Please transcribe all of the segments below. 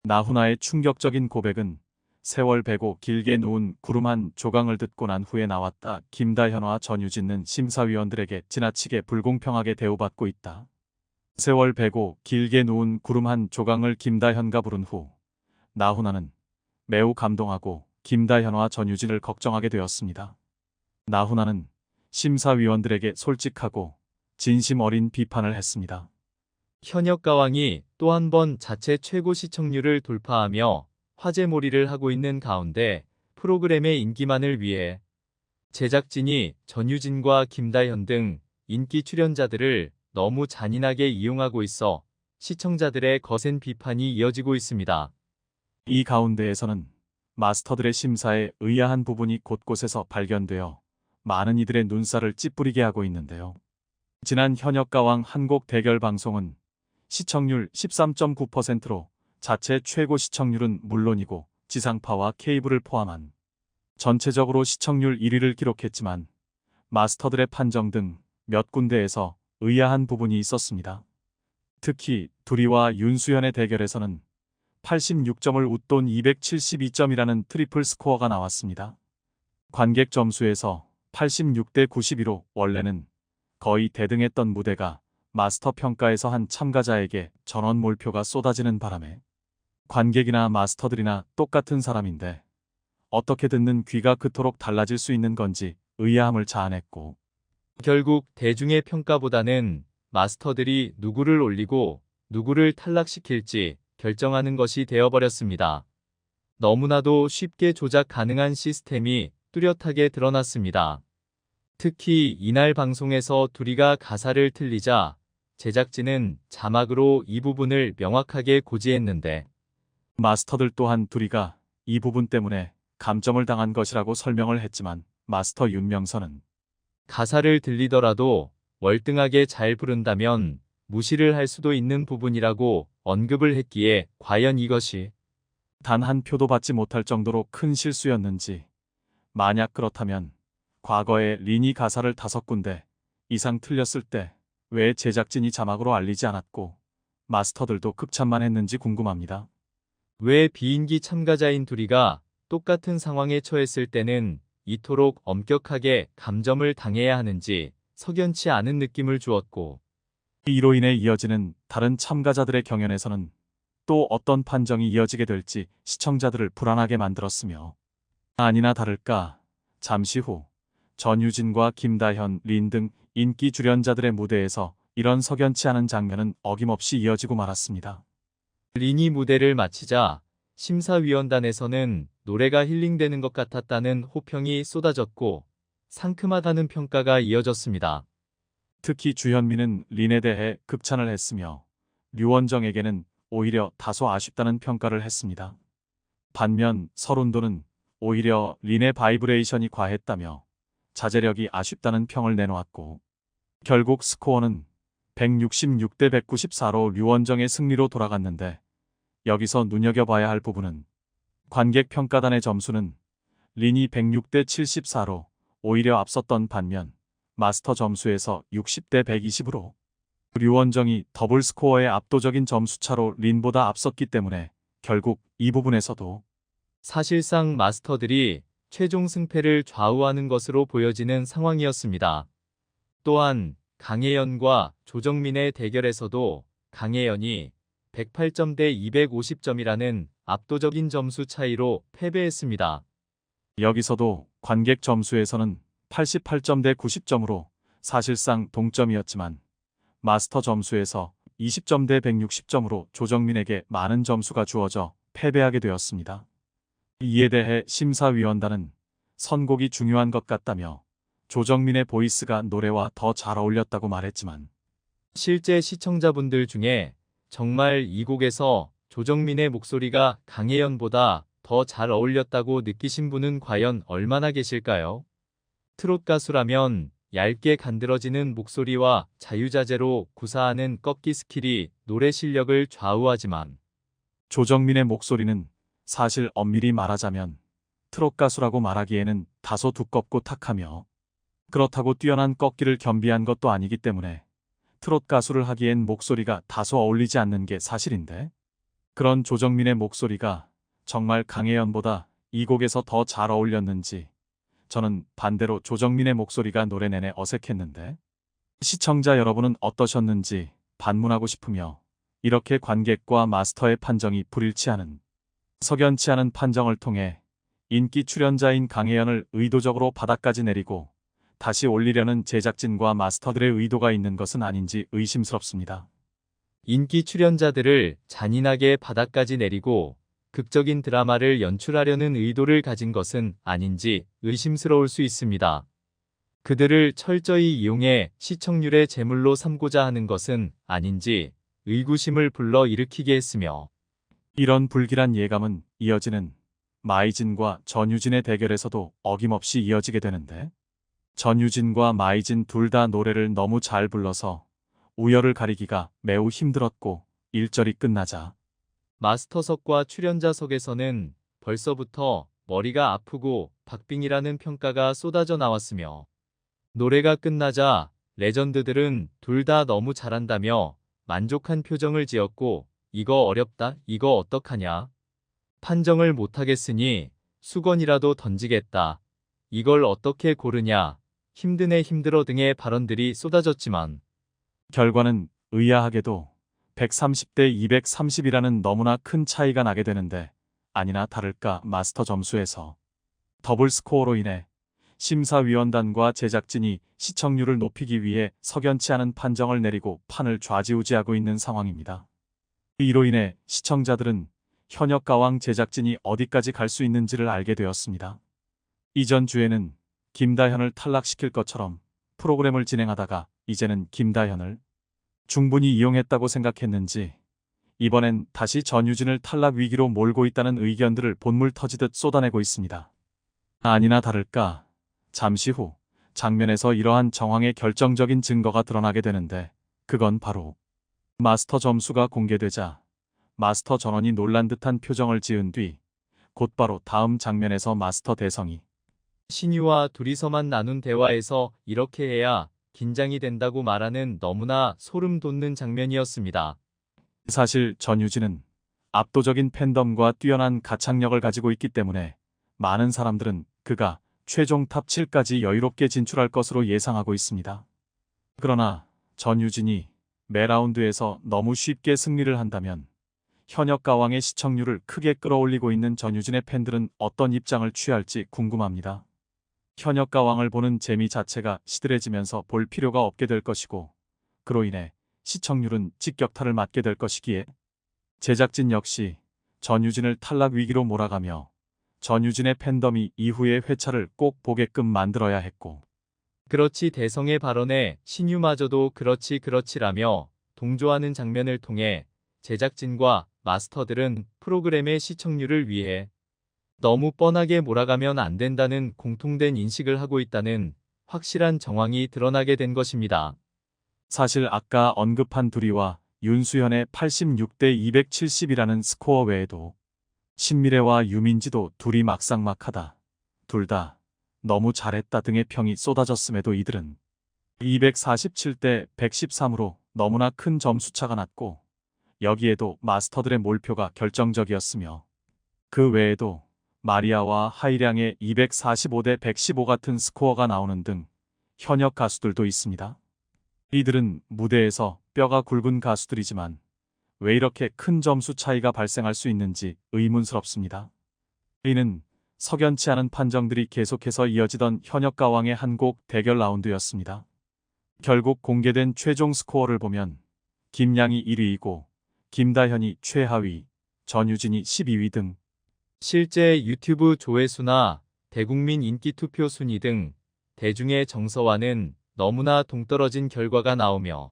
나훈아의 충격적인 고백은 세월 베고 길게 누운 구름 한 조각을 듣고 난 후에 나왔다. 김다현과 전유진은 심사위원들에게 지나치게 불공평하게 대우받고 있다. 세월 베고 길게 누운 구름 한 조각을 김다현가 부른 후 나훈아는 매우 감동하고 김다현과 전유진을 걱정하게 되었습니다. 나훈아는 심사위원들에게 솔직하고 진심 어린 비판을 했습니다. 현역가왕이 또 한 번 자체 최고 시청률을 돌파하며 화제몰이를 하고 있는 가운데 프로그램의 인기만을 위해 제작진이 전유진과 김다현 등 인기 출연자들을 너무 잔인하게 이용하고 있어 시청자들의 거센 비판이 이어지고 있습니다. 이 가운데에서는 마스터들의 심사에 의아한 부분이 곳곳에서 발견되어 많은 이들의 눈살을 찌푸리게 하고 있는데요. 지난 현역가왕 한곡 대결 방송은 시청률 13.9%로 자체 최고 시청률은 물론이고 지상파와 케이블을 포함한 전체적으로 시청률 1위를 기록했지만 마스터들의 판정 등 몇 군데에서 의아한 부분이 있었습니다. 특히 두리와 윤수현의 대결에서는 86점을 웃돈 272점이라는 트리플 스코어가 나왔습니다. 관객 점수에서 86대 92로 원래는 거의 대등했던 무대가 마스터 평가에서 한 참가자에게 전원 몰표가 쏟아지는 바람에 관객이나 마스터들이나 똑같은 사람인데 어떻게 듣는 귀가 그토록 달라질 수 있는 건지 의아함을 자아냈고, 결국 대중의 평가보다는 마스터들이 누구를 올리고 누구를 탈락시킬지 결정하는 것이 되어버렸습니다. 너무나도 쉽게 조작 가능한 시스템이 뚜렷하게 드러났습니다. 특히 이날 방송에서 두리가 가사를 틀리자 제작진은 자막으로 이 부분을 명확하게 고지했는데 마스터들 또한 두리가 이 부분 때문에 감점을 당한 것이라고 설명을 했지만 마스터 윤명선은 가사를 들리더라도 월등하게 잘 부른다면 무시를 할 수도 있는 부분이라고 언급을 했기에 과연 이것이 단 한 표도 받지 못할 정도로 큰 실수였는지, 만약 그렇다면 과거에 린이 가사를 5군데 이상 틀렸을 때 왜 제작진이 자막으로 알리지 않았고 마스터들도 극찬만 했는지 궁금합니다. 왜 비인기 참가자인 두리가 똑같은 상황에 처했을 때는 이토록 엄격하게 감점을 당해야 하는지 석연치 않은 느낌을 주었고 이로 인해 이어지는 다른 참가자들의 경연에서는 또 어떤 판정이 이어지게 될지 시청자들을 불안하게 만들었으며, 아니나 다를까 잠시 후 전유진과 김다현, 린 등 인기 출연자들의 무대에서 이런 석연치 않은 장면은 어김없이 이어지고 말았습니다. 린이 무대를 마치자 심사위원단에서는 노래가 힐링되는 것 같았다는 호평이 쏟아졌고 상큼하다는 평가가 이어졌습니다. 특히 주현미는 린에 대해 극찬을 했으며 류원정에게는 오히려 다소 아쉽다는 평가를 했습니다. 반면 설운도는 오히려 린의 바이브레이션이 과했다며 자제력이 아쉽다는 평을 내놓았고, 결국 스코어는 166대 194로 류원정의 승리로 돌아갔는데, 여기서 눈여겨봐야 할 부분은 관객 평가단의 점수는 린이 106대 74로 오히려 앞섰던 반면 마스터 점수에서 60대 120으로 류원정이 더블 스코어의 압도적인 점수차로 린보다 앞섰기 때문에 결국 이 부분에서도 사실상 마스터들이 최종 승패를 좌우하는 것으로 보여지는 상황이었습니다. 또한 강혜연과 조정민의 대결에서도 강혜연이 108점 대 250점이라는 압도적인 점수 차이로 패배했습니다. 여기서도 관객 점수에서는 88점 대 90점으로 사실상 동점이었지만 마스터 점수에서 20점 대 160점으로 조정민에게 많은 점수가 주어져 패배하게 되었습니다. 이에 대해 심사위원단은 선곡이 중요한 것 같다며 조정민의 보이스가 노래와 더 잘 어울렸다고 말했지만, 실제 시청자분들 중에 정말 이 곡에서 조정민의 목소리가 강혜연보다 더 잘 어울렸다고 느끼신 분은 과연 얼마나 계실까요? 트롯 가수라면 얇게 간드러지는 목소리와 자유자재로 구사하는 꺾기 스킬이 노래 실력을 좌우하지만 조정민의 목소리는 사실 엄밀히 말하자면 트롯 가수라고 말하기에는 다소 두껍고 탁하며, 그렇다고 뛰어난 꺾기를 겸비한 것도 아니기 때문에 트롯 가수를 하기엔 목소리가 다소 어울리지 않는 게 사실인데, 그런 조정민의 목소리가 정말 강혜연보다 이 곡에서 더 잘 어울렸는지 저는 반대로 조정민의 목소리가 노래 내내 어색했는데 시청자 여러분은 어떠셨는지 반문하고 싶으며 이렇게 관객과 마스터의 판정이 불일치하는 석연치 않은 판정을 통해 인기 출연자인 강혜연을 의도적으로 바닥까지 내리고 다시 올리려는 제작진과 마스터들의 의도가 있는 것은 아닌지 의심스럽습니다. 인기 출연자들을 잔인하게 바닥까지 내리고 극적인 드라마를 연출하려는 의도를 가진 것은 아닌지 의심스러울 수 있습니다. 그들을 철저히 이용해 시청률의 제물로 삼고자 하는 것은 아닌지 의구심을 불러 일으키게 했으며 이런 불길한 예감은 이어지는 마이진과 전유진의 대결에서도 어김없이 이어지게 되는데 전유진과 마이진 둘 다 노래를 너무 잘 불러서 우열을 가리기가 매우 힘들었고 일절이 끝나자 마스터석과 출연자석에서는 벌써부터 머리가 아프고 박빙이라는 평가가 쏟아져 나왔으며 노래가 끝나자 레전드들은 둘 다 너무 잘한다며 만족한 표정을 지었고 이거 어렵다, 이거 어떡하냐. 판정을 못하겠으니 수건이라도 던지겠다. 이걸 어떻게 고르냐. 힘드네 힘들어 등의 발언들이 쏟아졌지만 결과는 의아하게도 130대 230이라는 너무나 큰 차이가 나게 되는데 아니나 다를까 마스터 점수에서 더블 스코어로 인해 심사위원단과 제작진이 시청률을 높이기 위해 석연치 않은 판정을 내리고 판을 좌지우지하고 있는 상황입니다. 이로 인해 시청자들은 현역가왕 제작진이 어디까지 갈 수 있는지를 알게 되었습니다. 이전 주에는 김다현을 탈락시킬 것처럼 프로그램을 진행하다가 이제는 김다현을 충분히 이용했다고 생각했는지 이번엔 다시 전유진을 탈락 위기로 몰고 있다는 의견들을 본물 터지듯 쏟아내고 있습니다. 아니나 다를까 잠시 후 장면에서 이러한 정황의 결정적인 증거가 드러나게 되는데 그건 바로 마스터 점수가 공개되자 마스터 전원이 놀란 듯한 표정을 지은 뒤 곧바로 다음 장면에서 마스터 대성이 신유와 둘이서만 나눈 대화에서 이렇게 해야 긴장이 된다고 말하는 너무나 소름 돋는 장면이었습니다. 사실 전유진은 압도적인 팬덤과 뛰어난 가창력을 가지고 있기 때문에 많은 사람들은 그가 최종 탑 7까지 여유롭게 진출할 것으로 예상하고 있습니다. 그러나 전유진이 매 라운드에서 너무 쉽게 승리를 한다면 현역 가왕의 시청률을 크게 끌어올리고 있는 전유진의 팬들은 어떤 입장을 취할지 궁금합니다. 현역 가왕을 보는 재미 자체가 시들해지면서 볼 필요가 없게 될 것이고 그로 인해 시청률은 직격탄을 맞게 될 것이기에 제작진 역시 전유진을 탈락 위기로 몰아가며 전유진의 팬덤이 이후의 회차를 꼭 보게끔 만들어야 했고 그렇지 대성의 발언에 신유마저도 그렇지라며 동조하는 장면을 통해 제작진과 마스터들은 프로그램의 시청률을 위해 너무 뻔하게 몰아가면 안 된다는 공통된 인식을 하고 있다는 확실한 정황이 드러나게 된 것입니다. 사실 아까 언급한 둘이와 윤수현의 86대 270이라는 스코어 외에도 신미래와 유민지도 둘이 막상막하다. 둘 다 너무 잘했다 등의 평이 쏟아졌음에도 이들은 247대 113으로 너무나 큰 점수차가 났고 여기에도 마스터들의 몰표가 결정적이었으며 그 외에도 마리아와 하이량의 245대 115 같은 스코어가 나오는 등 현역 가수들도 있습니다. 이들은 무대에서 뼈가 굵은 가수들이지만 왜 이렇게 큰 점수 차이가 발생할 수 있는지 의문스럽습니다. 이는 석연치 않은 판정들이 계속해서 이어지던 현역 가왕의 한 곡 대결 라운드였습니다. 결국 공개된 최종 스코어를 보면 김양이 1위이고 김다현이 최하위, 전유진이 12위 등 실제 유튜브 조회수나 대국민 인기 투표 순위 등 대중의 정서와는 너무나 동떨어진 결과가 나오며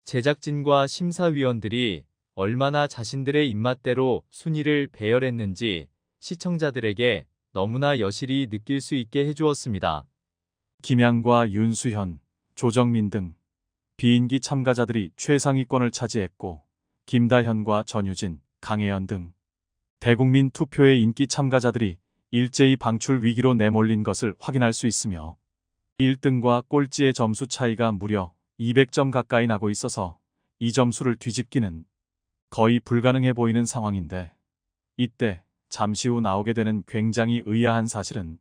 제작진과 심사위원들이 얼마나 자신들의 입맛대로 순위를 배열했는지 시청자들에게 너무나 여실히 느낄 수 있게 해주었습니다. 김양과 윤수현, 조정민 등 비인기 참가자들이 최상위권을 차지했고 김다현과 전유진, 강혜연 등 대국민 투표의 인기 참가자들이 일제히 방출 위기로 내몰린 것을 확인할 수 있으며 1등과 꼴찌의 점수 차이가 무려 200점 가까이 나고 있어서 이 점수를 뒤집기는 거의 불가능해 보이는 상황인데 이때 잠시 후 나오게 되는 굉장히 의아한 사실은